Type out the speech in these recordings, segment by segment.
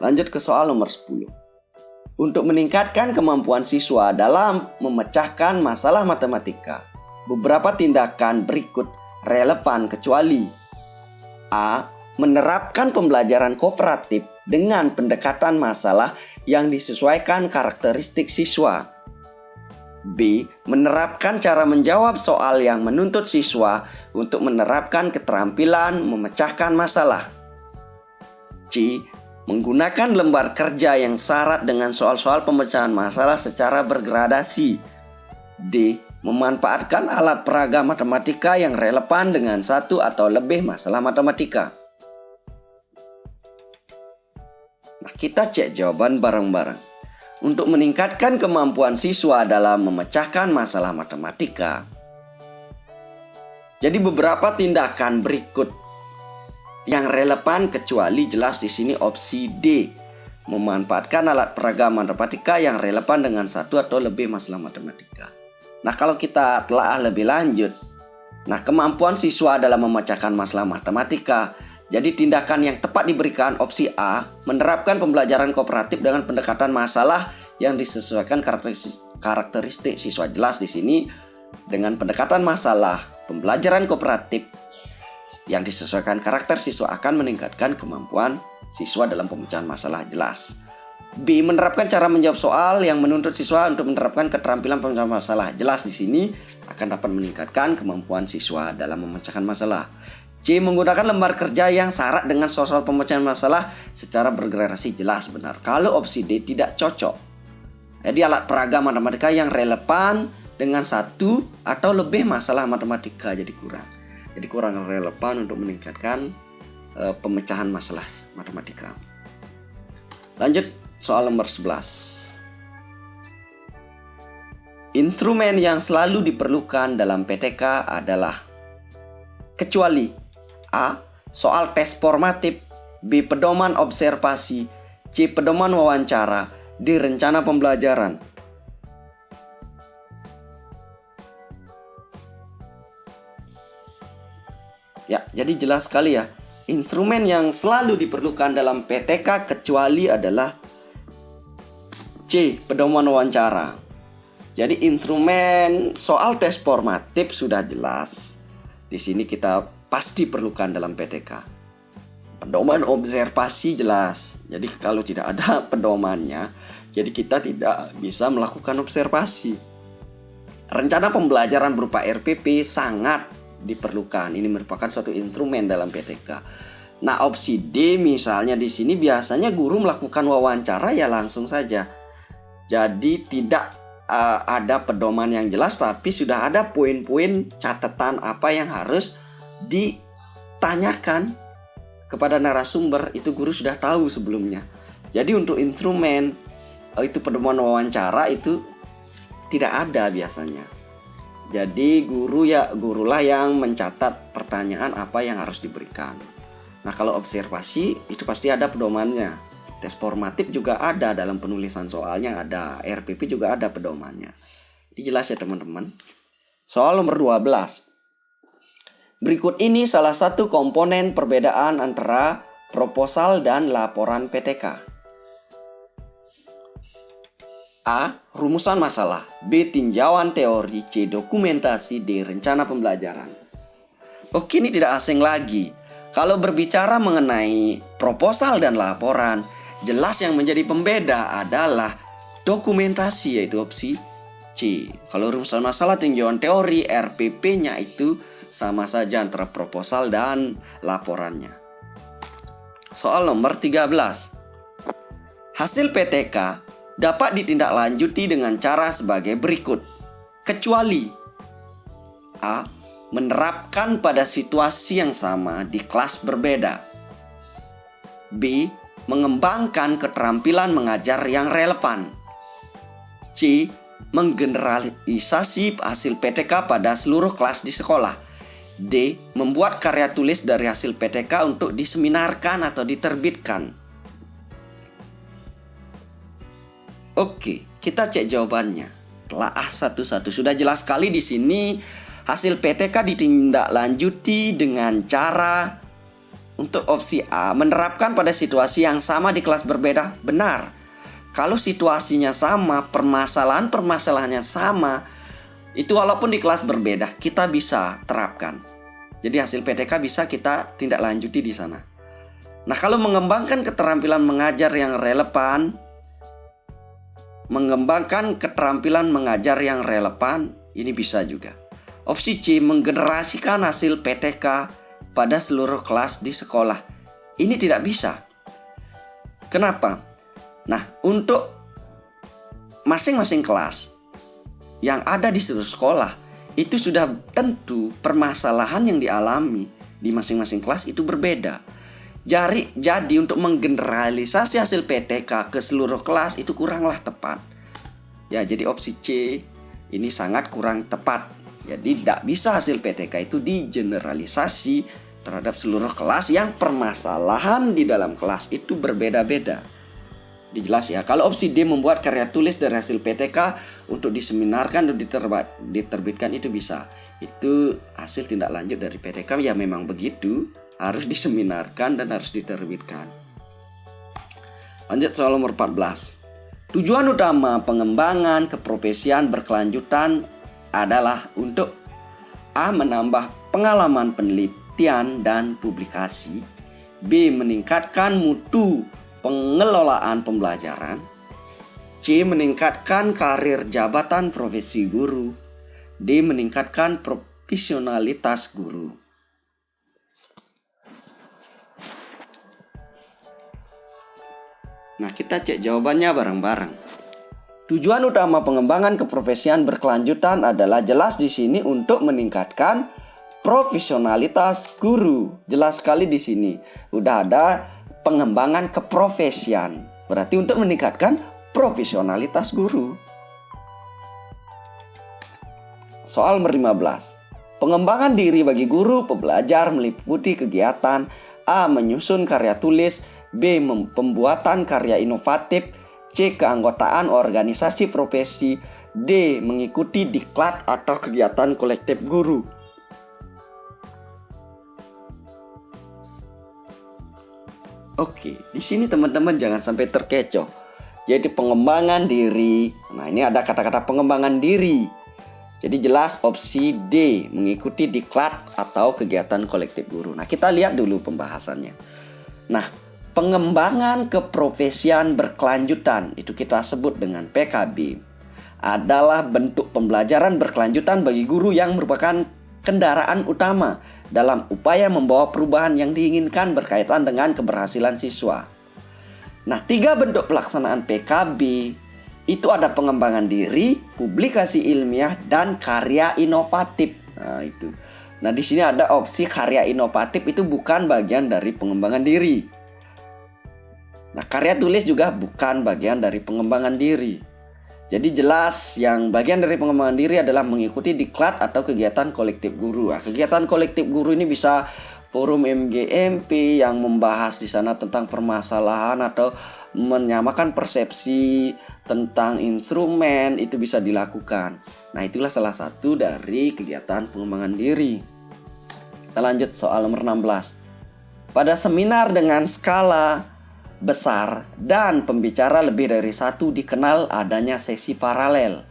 Lanjut ke soal nomor 10. Untuk meningkatkan kemampuan siswa dalam memecahkan masalah matematika, beberapa tindakan berikut relevan kecuali A. Menerapkan pembelajaran kooperatif dengan pendekatan masalah yang disesuaikan karakteristik siswa. B. Menerapkan cara menjawab soal yang menuntut siswa untuk menerapkan keterampilan memecahkan masalah. C. Menggunakan lembar kerja yang syarat dengan soal-soal pemecahan masalah secara bergradasi. D. Memanfaatkan alat peraga matematika yang relevan dengan satu atau lebih masalah matematika. Nah, kita cek jawaban bareng-bareng. Untuk meningkatkan kemampuan siswa dalam memecahkan masalah matematika, jadi beberapa tindakan berikut yang relevan kecuali jelas di sini opsi D. Memanfaatkan alat peraga matematika yang relevan dengan satu atau lebih masalah matematika. Nah, kalau kita telah lebih lanjut, nah kemampuan siswa dalam memecahkan masalah matematika, jadi tindakan yang tepat diberikan opsi A, menerapkan pembelajaran kooperatif dengan pendekatan masalah yang disesuaikan karakteristik siswa. Jelas di sini dengan pendekatan masalah, pembelajaran kooperatif yang disesuaikan karakter siswa akan meningkatkan kemampuan siswa dalam pemecahan masalah. Jelas. B. Menerapkan cara menjawab soal yang menuntut siswa untuk menerapkan keterampilan pemecahan masalah. Jelas di sini akan dapat meningkatkan kemampuan siswa dalam memecahkan masalah. C. Menggunakan lembar kerja yang syarat dengan soal-soal pemecahan masalah secara bergradasi. Jelas benar. Kalau opsi D tidak cocok, jadi alat peraga matematika yang relevan dengan satu atau lebih masalah matematika jadi kurang relevan untuk meningkatkan pemecahan masalah matematika. Lanjut soal nomor 11. Instrumen yang selalu diperlukan dalam PTK adalah kecuali A. Soal tes formatif, B. Pedoman observasi, C. Pedoman wawancara, D. Rencana pembelajaran. Ya, jadi jelas sekali ya. Instrumen yang selalu diperlukan dalam PTK kecuali adalah C. Pedoman wawancara. Jadi instrumen soal tes formatif sudah jelas. Di sini kita pasti perlukan dalam PTK. Pedoman observasi jelas. Jadi kalau tidak ada pedomannya, jadi kita tidak bisa melakukan observasi. Rencana pembelajaran berupa RPP sangat diperlukan. Ini merupakan suatu instrumen dalam PTK. Nah, opsi D misalnya di sini biasanya guru melakukan wawancara ya langsung saja. Jadi tidak ada pedoman yang jelas, tapi sudah ada poin-poin catatan apa yang harus ditanyakan kepada narasumber, itu guru sudah tahu sebelumnya. Jadi untuk instrumen itu pedoman wawancara itu tidak ada biasanya. Jadi gurulah yang mencatat pertanyaan apa yang harus diberikan. Nah, kalau observasi itu pasti ada pedomannya. Tes formatif juga ada dalam penulisan soalnya, ada RPP juga ada pedomannya. Ini jelas ya teman-teman. Soal nomor 12. Berikut ini salah satu komponen perbedaan antara proposal dan laporan PTK. A. Rumusan masalah, B. Tinjauan teori, C. Dokumentasi, D. Rencana pembelajaran. Oke, ini tidak asing lagi. Kalau berbicara mengenai proposal dan laporan, jelas yang menjadi pembeda adalah dokumentasi, yaitu opsi C. Kalau rumusan masalah, tinjauan teori, RPP-nya itu sama saja antara proposal dan laporannya. Soal nomor 13. Hasil PTK dapat ditindaklanjuti dengan cara sebagai berikut. Kecuali A. Menerapkan pada situasi yang sama di kelas berbeda. B. Mengembangkan keterampilan mengajar yang relevan. C. Menggeneralisasi hasil PTK pada seluruh kelas di sekolah. D. Membuat karya tulis dari hasil PTK untuk diseminarkan atau diterbitkan. Oke, kita cek jawabannya. Telaah satu-satu. Sudah jelas sekali di sini hasil PTK ditindaklanjuti dengan cara untuk opsi A, menerapkan pada situasi yang sama di kelas berbeda, benar. Kalau situasinya sama, permasalahannya sama, itu walaupun di kelas berbeda, kita bisa terapkan. Jadi hasil PTK bisa kita tindak lanjuti di sana. Nah, kalau mengembangkan keterampilan mengajar yang relevan, ini bisa juga. Opsi C, menggenerasikan hasil PTK pada seluruh kelas di sekolah. Ini tidak bisa. Kenapa? Nah, untuk masing-masing kelas yang ada di seluruh sekolah, itu sudah tentu permasalahan yang dialami di masing-masing kelas itu berbeda. Jadi untuk menggeneralisasi hasil PTK ke seluruh kelas itu kuranglah tepat. Ya, jadi opsi C ini sangat kurang tepat. Jadi tidak bisa hasil PTK itu digeneralisasi terhadap seluruh kelas yang permasalahan di dalam kelas itu berbeda-beda. Dijelas ya. Kalau opsi D, membuat karya tulis dari hasil PTK untuk diseminarkan dan diterbitkan, itu bisa. Itu hasil tindak lanjut dari PTK, ya memang begitu. Harus diseminarkan dan harus diterbitkan. Lanjut soal nomor 14. Tujuan utama pengembangan keprofesian berkelanjutan adalah untuk A, menambah pengalaman penelitian dan publikasi, B, meningkatkan mutu pengelolaan pembelajaran, C, meningkatkan karir jabatan profesi guru, D, meningkatkan profesionalitas guru. Nah, kita cek jawabannya bareng-bareng. Tujuan utama pengembangan keprofesian berkelanjutan adalah jelas di sini untuk meningkatkan profesionalitas guru. Jelas sekali di sini. Udah ada pengembangan keprofesian. Berarti untuk meningkatkan profesionalitas guru. Soal nomor 15. Pengembangan diri bagi guru pembelajar meliputi kegiatan A, menyusun karya tulis, B, pembuatan karya inovatif, C, keanggotaan organisasi profesi, D, mengikuti diklat atau kegiatan kolektif guru. Oke, di sini teman-teman jangan sampai terkecoh. Jadi pengembangan diri. Nah, ini ada kata-kata pengembangan diri. Jadi jelas opsi D, mengikuti diklat atau kegiatan kolektif guru. Nah, kita lihat dulu pembahasannya. Nah, pengembangan keprofesian berkelanjutan, itu kita sebut dengan PKB, adalah bentuk pembelajaran berkelanjutan bagi guru yang merupakan kendaraan utama dalam upaya membawa perubahan yang diinginkan berkaitan dengan keberhasilan siswa. Nah, 3 bentuk pelaksanaan PKB itu ada pengembangan diri, publikasi ilmiah, dan karya inovatif. Nah, itu. Nah, di sini ada opsi karya inovatif itu bukan bagian dari pengembangan diri. Nah, karya tulis juga bukan bagian dari pengembangan diri. Jadi jelas yang bagian dari pengembangan diri adalah mengikuti diklat atau kegiatan kolektif guru. Nah, kegiatan kolektif guru ini bisa forum MGMP yang membahas di sana tentang permasalahan atau menyamakan persepsi tentang instrumen, itu bisa dilakukan. Nah, itulah salah satu dari kegiatan pengembangan diri. Kita lanjut soal nomor 16. Pada seminar dengan skala besar dan pembicara lebih dari satu dikenal adanya sesi paralel,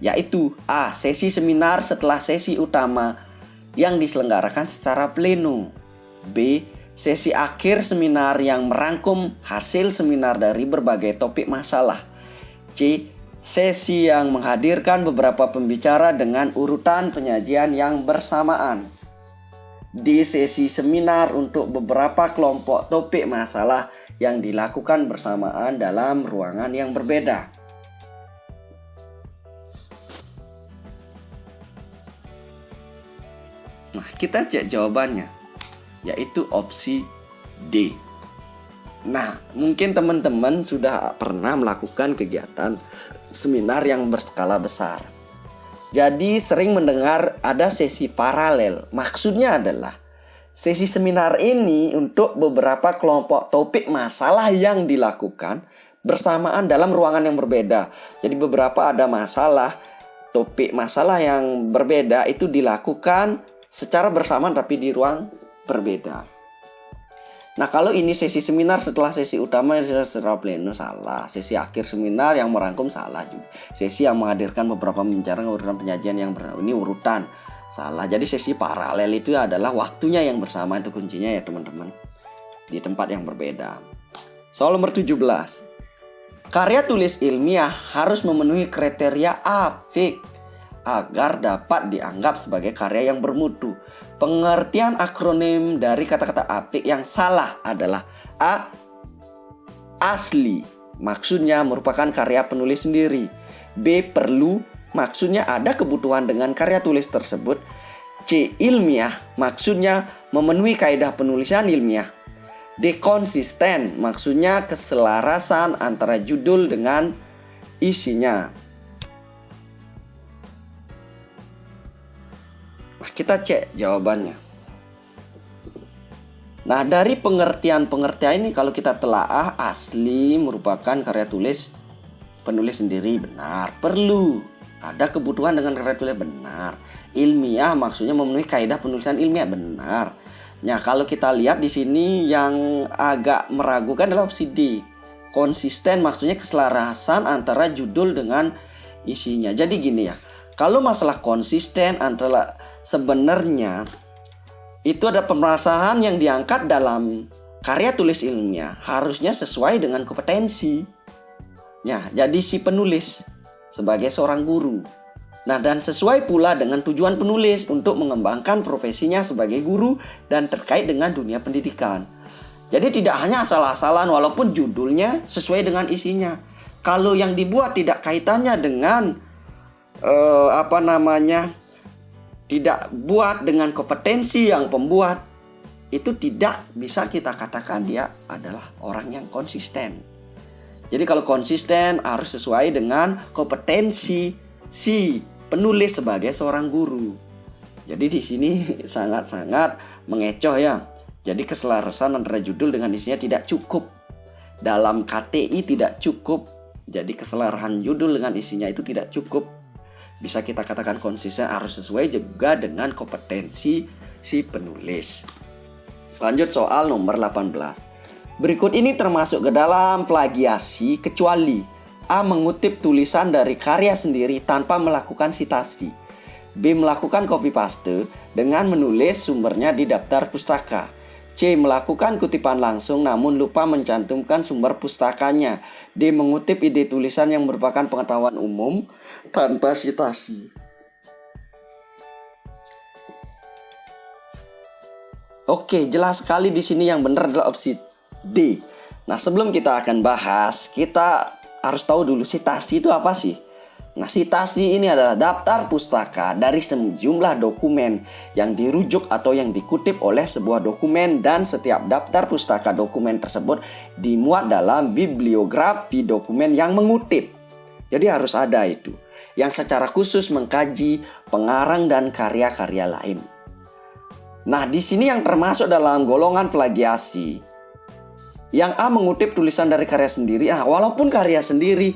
yaitu A, sesi seminar setelah sesi utama yang diselenggarakan secara pleno, B, sesi akhir seminar yang merangkum hasil seminar dari berbagai topik masalah, C, sesi yang menghadirkan beberapa pembicara dengan urutan penyajian yang bersamaan, D, sesi seminar untuk beberapa kelompok topik masalah yang dilakukan bersamaan dalam ruangan yang berbeda. Nah, kita cek jawabannya, yaitu opsi D. Nah, mungkin teman-teman sudah pernah melakukan kegiatan seminar yang berskala besar. Jadi sering mendengar ada sesi paralel. Maksudnya adalah sesi seminar ini untuk beberapa kelompok topik masalah yang dilakukan bersamaan dalam ruangan yang berbeda. Jadi beberapa ada masalah, topik masalah yang berbeda itu dilakukan secara bersamaan tapi di ruang berbeda. Nah, kalau ini sesi seminar setelah sesi utama secara pleno, salah. Sesi akhir seminar yang merangkum, salah juga. Sesi yang menghadirkan beberapa pembicara, urutan penyajian yang ini urutan, salah. Jadi sesi paralel itu adalah waktunya yang bersama, itu kuncinya ya teman-teman, di tempat yang berbeda. Soal nomor 17. Karya tulis ilmiah harus memenuhi kriteria apik agar dapat dianggap sebagai karya yang bermutu. Pengertian akronim dari kata-kata apik yang salah adalah A. Asli, maksudnya merupakan karya penulis sendiri. B. Perlu, maksudnya ada kebutuhan dengan karya tulis tersebut. C. Ilmiah, maksudnya memenuhi kaidah penulisan ilmiah. D. Konsisten, maksudnya keselarasan antara judul dengan isinya. Kita cek jawabannya. Nah, dari pengertian ini kalau kita telaah, asli merupakan karya tulis penulis sendiri, benar. Perlu, ada kebutuhan dengan karya tulis, benar. Ilmiah maksudnya memenuhi kaidah penulisan ilmiah, benar. Nah, kalau kita lihat di sini yang agak meragukan adalah opsi D. Konsisten maksudnya keselarasan antara judul dengan isinya. Jadi gini ya, kalau masalah konsisten antara sebenarnya itu ada permasalahan yang diangkat dalam karya tulis ilmiah harusnya sesuai dengan kompetensi. Ya, jadi si penulis sebagai seorang guru. Nah, dan sesuai pula dengan tujuan penulis untuk mengembangkan profesinya sebagai guru dan terkait dengan dunia pendidikan. Jadi tidak hanya asal-asalan walaupun judulnya sesuai dengan isinya. Kalau yang dibuat tidak kaitannya dengan tidak buat dengan kompetensi yang pembuat, itu tidak bisa kita katakan dia adalah orang yang konsisten. Jadi kalau konsisten harus sesuai dengan kompetensi si penulis sebagai seorang guru. Jadi di sini sangat-sangat mengecoh ya. Jadi keselarasan antara judul dengan isinya tidak cukup. Dalam KTI tidak cukup. Jadi keselarasan judul dengan isinya itu tidak cukup. Bisa kita katakan konsisten, harus sesuai juga dengan kompetensi si penulis. Lanjut soal nomor 18. Berikut ini termasuk ke dalam plagiasi kecuali A. Mengutip tulisan dari karya sendiri tanpa melakukan sitasi. B. Melakukan copy paste dengan menulis sumbernya di daftar pustaka. C. Melakukan kutipan langsung namun lupa mencantumkan sumber pustakanya. D. Mengutip ide tulisan yang merupakan pengetahuan umum tanpa sitasi. Oke, jelas sekali di sini yang benar adalah opsi D. Nah, sebelum kita akan bahas, kita harus tahu dulu sitasi itu apa sih? Nah, sitasi ini adalah daftar pustaka dari sejumlah dokumen yang dirujuk atau yang dikutip oleh sebuah dokumen, dan setiap daftar pustaka dokumen tersebut dimuat dalam bibliografi dokumen yang mengutip. Jadi harus ada itu, yang secara khusus mengkaji pengarang dan karya-karya lain. Nah, di sini yang termasuk dalam golongan plagiasi, yang A. Mengutip tulisan dari karya sendiri. Nah, walaupun karya sendiri,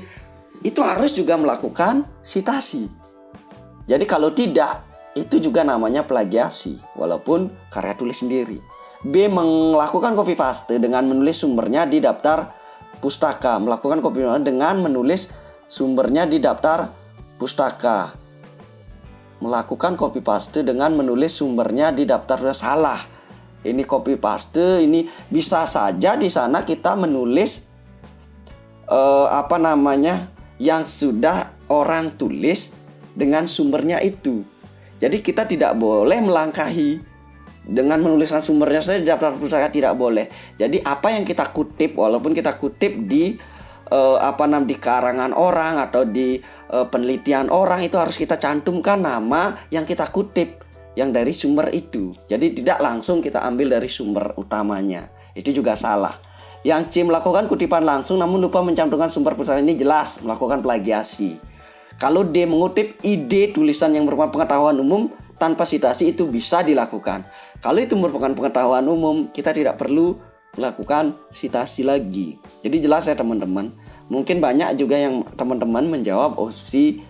itu harus juga melakukan sitasi. Jadi kalau tidak, itu juga namanya plagiasi walaupun karya tulis sendiri. B. Melakukan copy paste dengan menulis sumbernya di daftar pustaka. Melakukan copy paste dengan menulis sumbernya di daftar pustaka. Melakukan copy paste dengan menulis sumbernya di daftar pustaka. Salah. Ini copy paste, ini bisa saja di sana kita menulis yang sudah orang tulis dengan sumbernya itu. Jadi kita tidak boleh melangkahi dengan menuliskan sumbernya saja daftar pustaka, tidak boleh. Jadi apa yang kita kutip, walaupun kita kutip di di karangan orang atau di penelitian orang, itu harus kita cantumkan nama yang kita kutip yang dari sumber itu. Jadi tidak langsung kita ambil dari sumber utamanya. Itu juga salah. Yang C. Melakukan kutipan langsung namun lupa mencantumkan sumber pustaka, ini jelas melakukan plagiasi. Kalau D. Mengutip ide tulisan yang merupakan pengetahuan umum tanpa sitasi, itu bisa dilakukan. Kalau itu merupakan pengetahuan umum, kita tidak perlu melakukan sitasi lagi. Jadi jelas ya teman-teman. Mungkin banyak juga yang teman-teman menjawab opsi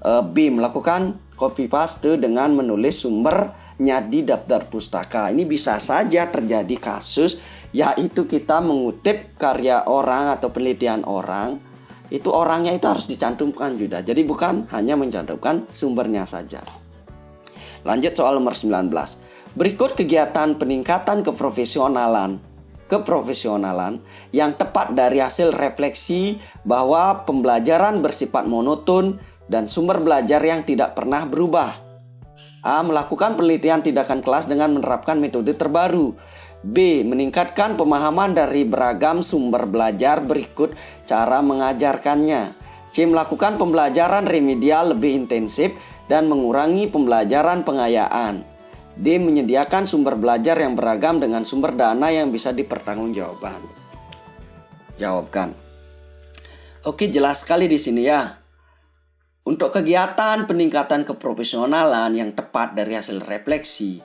B. Melakukan copy paste dengan menulis sumbernya di daftar pustaka. Ini bisa saja terjadi kasus yaitu kita mengutip karya orang atau penelitian orang, itu orangnya itu harus dicantumkan juga. Jadi bukan hanya mencantumkan sumbernya saja. Lanjut soal nomor 19. Berikut kegiatan peningkatan keprofesionalan yang tepat dari hasil refleksi bahwa pembelajaran bersifat monoton dan sumber belajar yang tidak pernah berubah. A. Melakukan penelitian tindakan kelas dengan menerapkan metode terbaru. B. Meningkatkan pemahaman dari beragam sumber belajar berikut cara mengajarkannya. C. Melakukan pembelajaran remedial lebih intensif dan mengurangi pembelajaran pengayaan. D. Menyediakan sumber belajar yang beragam dengan sumber dana yang bisa dipertanggungjawabkan. Jawabkan. Oke, jelas sekali di sini ya. Untuk kegiatan peningkatan keprofesionalan yang tepat dari hasil refleksi,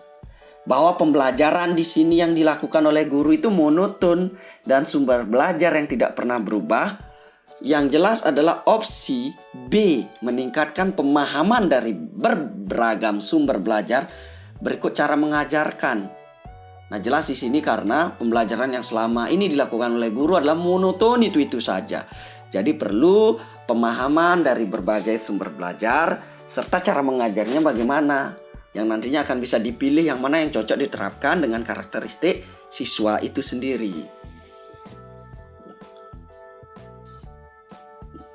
bahwa pembelajaran di sini yang dilakukan oleh guru itu monoton dan sumber belajar yang tidak pernah berubah, yang jelas adalah opsi B, meningkatkan pemahaman dari beragam sumber belajar berikut cara mengajarkan. Nah, jelas di sini karena pembelajaran yang selama ini dilakukan oleh guru adalah monoton itu saja. Jadi perlu pemahaman dari berbagai sumber belajar serta cara mengajarnya bagaimana, yang nantinya akan bisa dipilih yang mana yang cocok diterapkan dengan karakteristik siswa itu sendiri.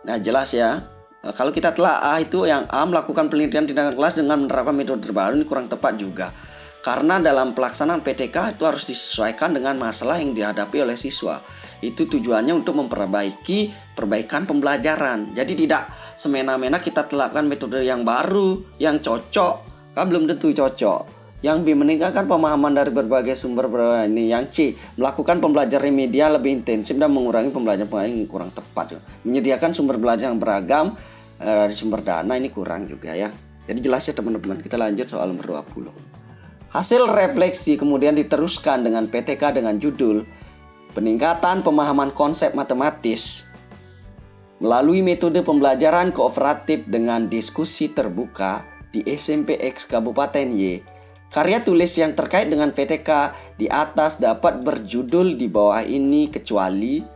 Nah, jelas ya. Kalau kita telah itu yang A, melakukan penelitian tindakan kelas dengan menerapkan metode terbaru, ini kurang tepat juga. Karena dalam pelaksanaan PTK itu harus disesuaikan dengan masalah yang dihadapi oleh siswa. Itu tujuannya untuk perbaikan pembelajaran. Jadi tidak semena-mena kita terapkan metode yang baru, yang cocok, kan belum tentu cocok. Yang B, meningkatkan pemahaman dari berbagai sumber ini. Yang C, melakukan pembelajaran remedial lebih intensif dan mengurangi pembelajaran yang kurang tepat. Menyediakan sumber belajar yang beragam dari sumber dana, ini kurang juga ya. Jadi jelas ya teman-teman. Kita lanjut soal nomor 20. Hasil refleksi kemudian diteruskan dengan PTK dengan judul peningkatan pemahaman konsep matematis melalui metode pembelajaran kooperatif dengan diskusi terbuka di SMP X Kabupaten Y. Karya tulis yang terkait dengan PTK di atas dapat berjudul di bawah ini kecuali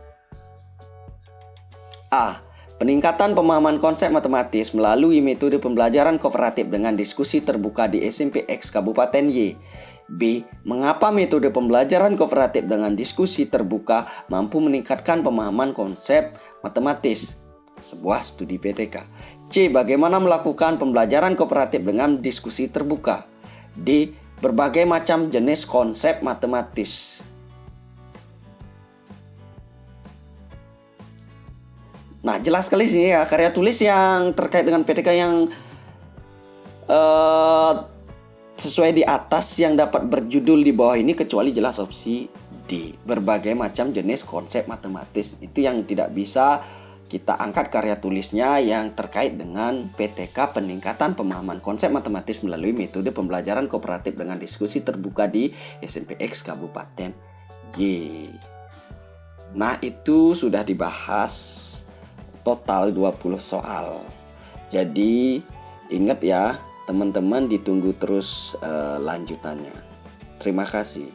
A. Peningkatan pemahaman konsep matematis melalui metode pembelajaran kooperatif dengan diskusi terbuka di SMP X Kabupaten Y. B. Mengapa metode pembelajaran kooperatif dengan diskusi terbuka mampu meningkatkan pemahaman konsep matematis? Sebuah studi PTK. C. Bagaimana melakukan pembelajaran kooperatif dengan diskusi terbuka? D. Berbagai macam jenis konsep matematis. Nah, jelas sekali sih ya, karya tulis yang terkait dengan PTK yang sesuai di atas yang dapat berjudul di bawah ini kecuali jelas opsi D. Berbagai macam jenis konsep matematis. Itu yang tidak bisa kita angkat karya tulisnya yang terkait dengan PTK peningkatan pemahaman konsep matematis melalui metode pembelajaran kooperatif dengan diskusi terbuka di SMP X Kabupaten Y. Nah, itu sudah dibahas total 20 soal. Jadi ingat ya teman-teman, ditunggu terus lanjutannya. Terima kasih.